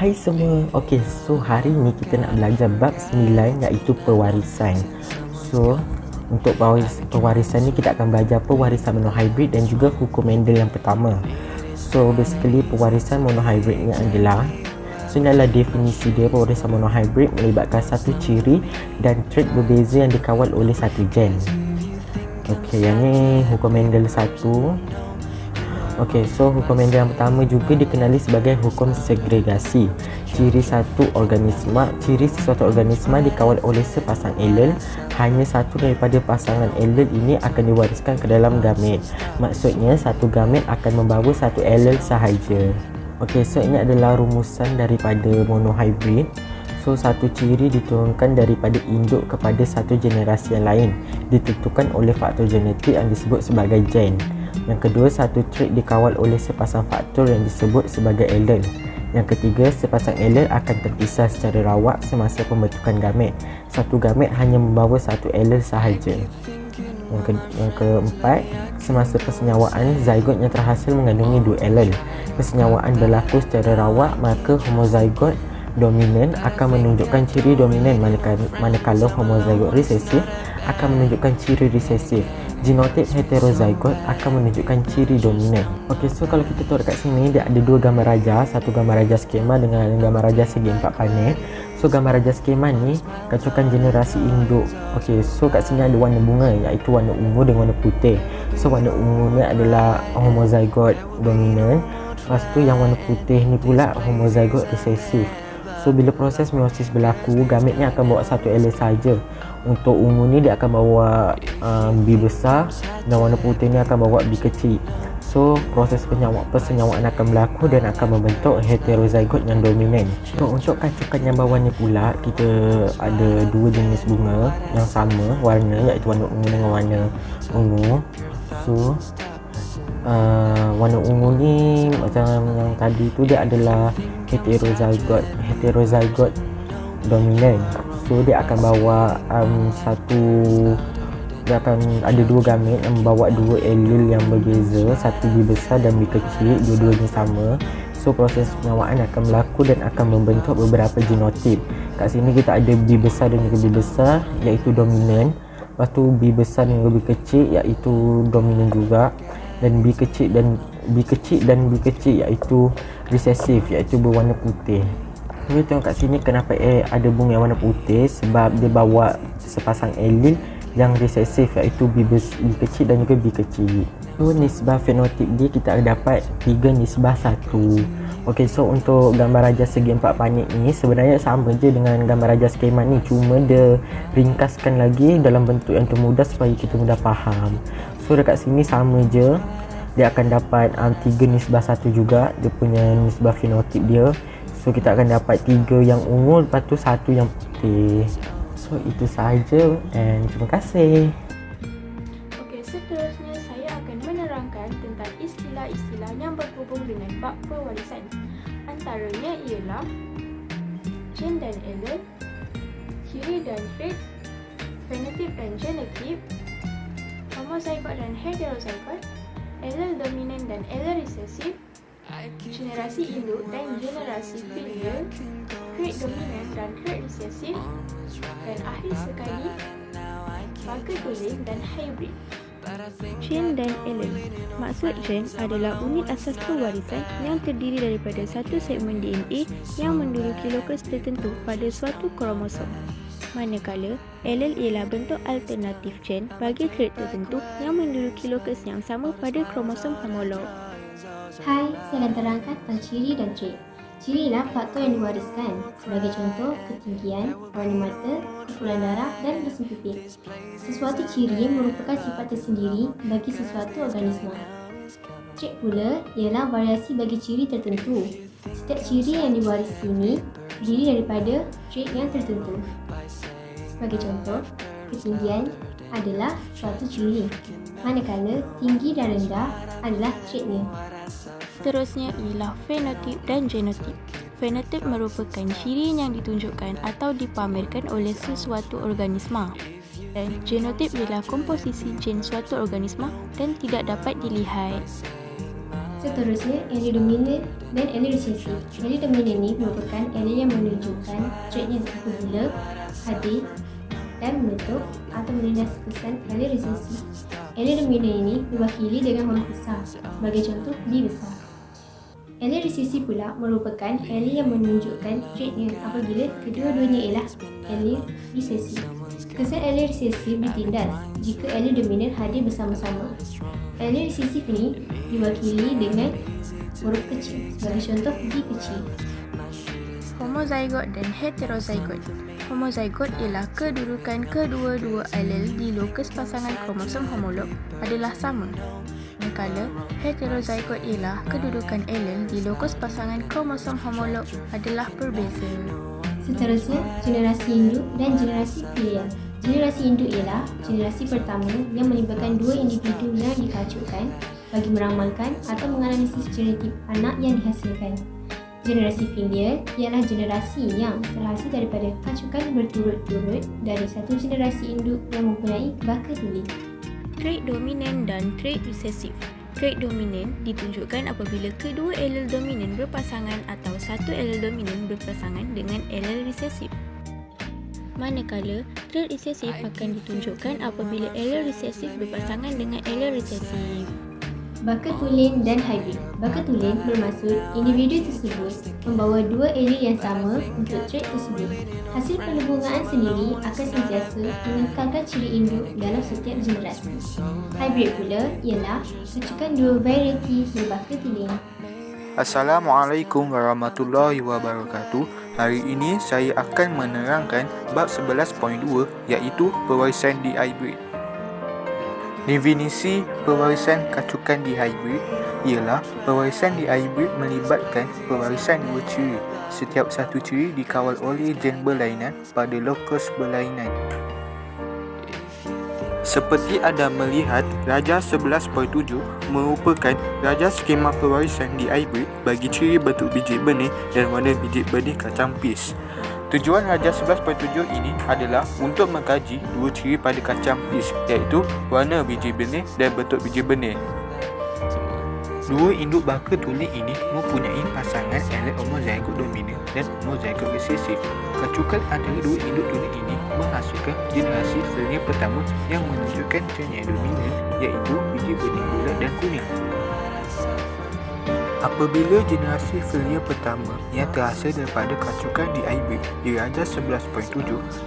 Hai semua. Okey, so hari ni kita nak belajar bab 9 iaitu pewarisan. So, untuk pewarisan ni kita akan belajar pewarisan monohybrid dan juga hukum Mendel yang pertama. So, basically pewarisan monohybrid ni adalah ini adalah definisi dia. Pewarisan monohybrid melibatkan satu ciri dan trait berbeza yang dikawal oleh satu gen. Okey, yang ni hukum Mendel 1. Okey, so hukum Mendel yang pertama juga dikenali sebagai hukum segregasi. Ciri sesuatu organisma dikawal oleh sepasang alel. Hanya satu daripada pasangan alel ini akan diwariskan ke dalam gamet. Maksudnya satu gamet akan membawa satu alel sahaja. Okey, so ini adalah rumusan daripada monohybrid. So, satu ciri diturunkan daripada induk kepada satu generasi yang lain, ditentukan oleh faktor genetik yang disebut sebagai gen. Yang kedua, satu trait dikawal oleh sepasang faktor yang disebut sebagai allele. Yang ketiga, sepasang allele akan terpisah secara rawak semasa pembentukan gamet. Satu gamet hanya membawa satu allele sahaja. Yang keempat, semasa persenyawaan, zygot yang terhasil mengandungi dua allele. Persenyawaan berlaku secara rawak, maka homozygot dominan akan menunjukkan ciri dominan, manakala homozygot resesif akan menunjukkan ciri resesif. Genotip heterozygot akan menunjukkan ciri dominan. Okey, so kalau kita tengok dekat sini, dia ada dua gambar raja, satu gambar raja skema dengan gambar raja segi empat panel. So gambar raja skema ni kacaukan generasi induk. Okey, so kat sini ada warna bunga iaitu warna ungu dengan warna putih. So warna ungu ni adalah homozygot dominan. Lepas tu yang warna putih ni pula homozygot resesif. So bila proses meiosis berlaku, gametnya akan bawa satu allele saja. Untuk ungu ni dia akan bawa B besar dan warna putih ni akan bawa B kecil. So proses persenyawaan akan berlaku dan akan membentuk heterozygot yang dominan. So untuk kacaukan yang bawah ni pula, kita ada dua jenis bunga yang sama warna, iaitu warna ungu dengan warna ungu. So warna ungu ni macam yang tadi tu, dia adalah heterozygot dominan. So dia akan bawa dia akan ada dua gamet yang membawa dua allele yang berbeza, satu B besar dan B kecil, dua-duanya sama. So proses penyawaan akan berlaku dan akan membentuk beberapa genotip. Kat sini kita ada B besar dan juga B besar iaitu dominan. Lepas tu B besar dan juga B kecil iaitu dominan juga, dan B kecil dan B kecil iaitu resesif iaitu berwarna putih. Kita tengok kat sini kenapa ada bunga yang warna putih, sebab dia bawa sepasang allele yang resesif iaitu B kecil dan juga B kecil. So nisbah fenotip dia kita dapat 3:1. Okey, so untuk gambar raja segi empat panel ni sebenarnya sama je dengan gambar raja skema ni, cuma dia ringkaskan lagi dalam bentuk yang termudah supaya kita mudah faham. So dekat sini sama je, dia akan dapat 3:1 juga dia punya nisbah fenotip dia. So kita akan dapat 3 yang ungu, lepas tu 1 yang putih. So itu sahaja and terima kasih. Okey, seterusnya saya akan menerangkan tentang istilah-istilah yang berhubung dengan bab pewarisan. Antaranya ialah gen dan allele, ciri dan trait, fenotip dan genotip, homozygot dan heterozygot, allele dominan dan allele resesif, generasi induk dan generasi filial, trait dominan dan trait resesif, dan akhir sekali marker tuling dan hybrid. Gen dan allele. Maksud gen adalah unit asas pewarisan yang terdiri daripada satu segmen DNA yang menduduki lokus tertentu pada suatu kromosom. Manakala allele ialah bentuk alternatif gen bagi trait tertentu yang menduduki lokus yang sama pada kromosom homolog. Hai, saya akan terangkan tentang ciri dan trait. Ciri ialah faktor yang diwariskan. Sebagai contoh, ketinggian, warna mata, kumpulan darah dan resum pipih. Sesuatu ciri merupakan sifat tersendiri bagi sesuatu organisma. Trait pula ialah variasi bagi ciri tertentu. Setiap ciri yang diwarisi ini terdiri daripada trait yang tertentu. Sebagai contoh, ketinggian adalah suatu ciri, manakala tinggi dan rendah adalah traitnya. Seterusnya ialah fenotip dan genotip. Fenotip merupakan ciri yang ditunjukkan atau dipamerkan oleh sesuatu organisma. Dan genotip ialah komposisi gen suatu organisma dan tidak dapat dilihat. Seterusnya, allele dominan dan allele resesif. Allele dominan ini merupakan allele yang menunjukkan trait yang apabila hadir dan menutup atau menindas kesan allele resesif. Allele dominan ini diwakili dengan huruf besar, sebagai contoh B besar. Allele resesif pula merupakan allele yang menunjukkan traitnya apabila kedua-duanya ialah allele resesif. Kesan allele resesif ditindas jika allele dominan hadir bersama-sama. Allele resesif ini diwakili dengan huruf kecil, sebagai contoh B kecil. Homozygot dan heterozygot. Homozygot ialah kedudukan kedua-dua alel di lokus pasangan kromosom homolog adalah sama. Manakala heterozygot ialah kedudukan alel di lokus pasangan kromosom homolog adalah berbeza. Seterusnya, generasi induk dan generasi filial. Generasi induk ialah generasi pertama yang melibatkan dua individu yang dikacukkan bagi meramalkan atau menganalisis genetip anak yang dihasilkan. Generasi filial ialah generasi yang terhasil daripada kacukan berturut-turut dari satu generasi induk yang mempunyai baka tuli. Trait dominan dan trait resesif. Trait dominan ditunjukkan apabila kedua alel dominan berpasangan atau satu alel dominan berpasangan dengan alel resesif. Manakala trait resesif akan ditunjukkan apabila alel resesif berpasangan dengan alel resesif. Baka tulen dan hybrid. Baka tulen bermaksud individu tersebut membawa dua allele yang sama untuk trait tersebut. Hasil perlubungan sendiri akan sentiasa mengekalkan ciri induk dalam setiap generasi. Hybrid pula ialah cacukan dua varieti berbaka tulen. Assalamualaikum warahmatullahi wabarakatuh. Hari ini saya akan menerangkan bab 11.2 iaitu pewarisan dihybrid. Definisi pewarisan kacukan dihybrid ialah pewarisan dihybrid melibatkan pewarisan dua ciri. Setiap satu ciri dikawal oleh gen berlainan pada lokus berlainan. Seperti anda melihat, Raja 11.7 merupakan raja skema pewarisan dihybrid bagi ciri bentuk biji benih dan warna biji benih kacang pis. Tujuan Raja 11.7 ini adalah untuk mengkaji dua ciri pada kacang pis, iaitu warna biji benih dan bentuk biji benih. Dua induk baka tulen ini mempunyai pasangan alel homozygot dominan dan homozygot resesif. Kacukan antara dua induk tulen ini menghasilkan generasi filial pertama yang menunjukkan gen yang dominan, iaitu biji benih bulat dan kuning. Apabila generasi filial pertama yang terhasil daripada kacukan dihybrid di Raja 11.7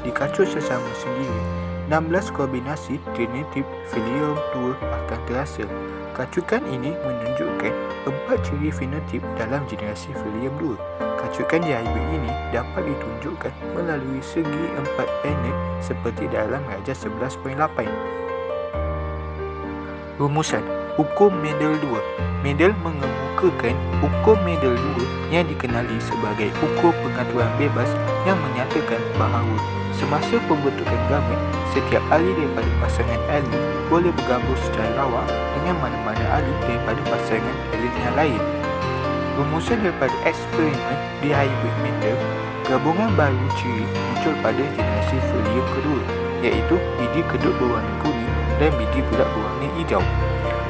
dikacuk sesama sendiri, 16 kombinasi genetip filial 2 akan terhasil. Kacukan ini menunjukkan 4 ciri fenotip dalam generasi filial 2. Kacukan dihybrid ini dapat ditunjukkan melalui segi 4 panel seperti dalam Raja 11.8. Rumusan hukum Mendel 2. Mendel mengemukakan hukum Mendel 2 yang dikenali sebagai hukum pengaturan bebas yang menyatakan bahawa semasa pembentukan gamet, setiap ahli daripada pasangan alel boleh bergabung secara lawak dengan mana-mana ahli daripada pasangan alel yang lain. Rumusan daripada eksperimen dihybrid Mendel, gabungan baru ciri muncul pada generasi filial kedua, iaitu biji kedut berwarna kuning dan biji bulat berwarna hijau.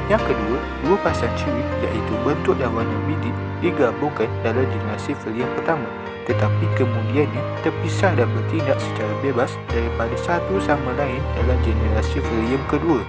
Yang kedua, dua pasang ciri iaitu bentuk dan warna biji digabungkan dalam generasi filial pertama, tetapi kemudiannya terpisah dan bertindak secara bebas daripada satu sama lain dalam generasi filial kedua.